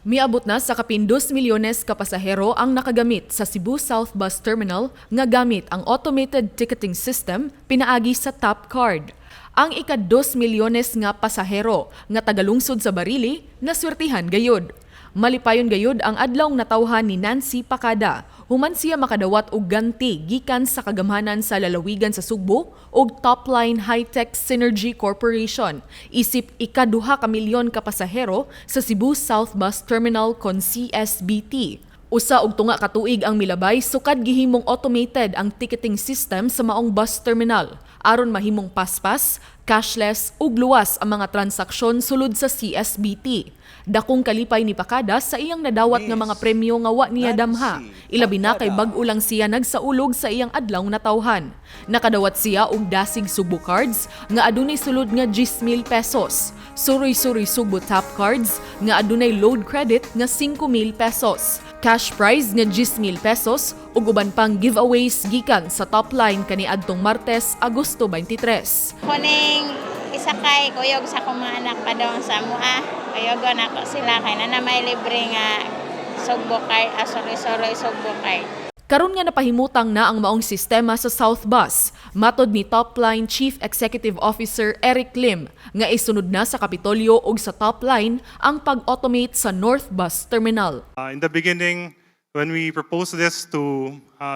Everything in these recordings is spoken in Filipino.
Miabot na sa kapin 2 milyones ka pasahero ang nakagamit sa Cebu South Bus Terminal nga gamit ang automated ticketing system pinaagi sa Top Card. Ang ika-2 milyones nga pasahero nga tagalungsod sa Barili naswertihan gayud. Malipayon gayud ang adlawng natawhan ni Nancy Pacada. Human siya makadawat og ganti gikan sa kagamhanan sa lalawigan sa Sugbo ug Topline High-Tech Synergy Corporation. Isip ika-2 ka milyon ka pasahero sa Cebu South Bus Terminal kon CSBT. Usa og tunga ka tuig ang milabay sukad gihimong automated ang ticketing system sa maong bus terminal aron mahimong paspas, cashless ug luwas ang mga transaksyon sulod sa CSBT. Dakong kalipay ni Pacada sa iyang nadawat nga mga premyo nga wa niya damha. Ilabi na kay bag-o lang siya nagsaulog sa iyang adlaw natawhan. Nakadawat siya og dasig Sugbo cards nga adunay sulod nga 10,000 pesos. Suroy-suroy Sugbo Top cards nga adunay load credit nga 5,000 pesos. Cash prize nga 10,000 pesos ug uban pang giveaways gikan sa Topline kaniadtong Martes, Agosto 23. Kuning isa kay kuyog sa akong mga anak pa daw sa mua. Kuyogon ako sila kay na may libre nga Sugbo card, soroy-soroy Sugbo card. Karon nga napahimutang na ang maong sistema sa South Bus, matod ni Topline Chief Executive Officer Eric Lim, nga isunod na sa Kapitolyo ug sa Topline ang pag-automate sa North Bus Terminal. In the beginning, when we proposed this to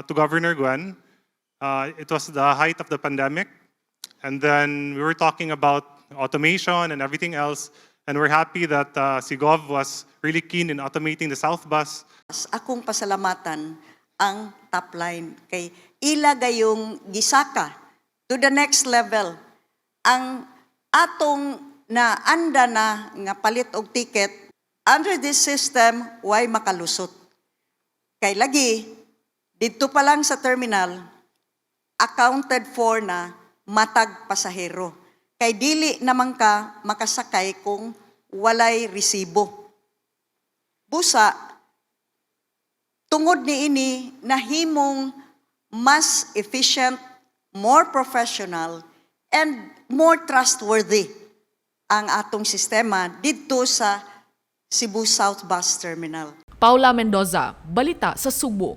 Governor Guan, it was the height of the pandemic, and then we were talking about automation and everything else, and we're happy that si Gov was really keen in automating the South Bus. Akong pasalamatan ang Topline kay ila gayong gisaka to the next level. Ang atong na anda na nga palit og ticket under this system way makalusot. Kay lagi didto pa lang sa terminal accounted for na matag pasahero. Kay dili naman ka makasakay kung walay resibo. Busa tungod ni ini nahimong mas efficient, more professional, and more trustworthy ang atong sistema dito sa Cebu South Bus Terminal. Paula Mendoza, Balita sa Sugbo.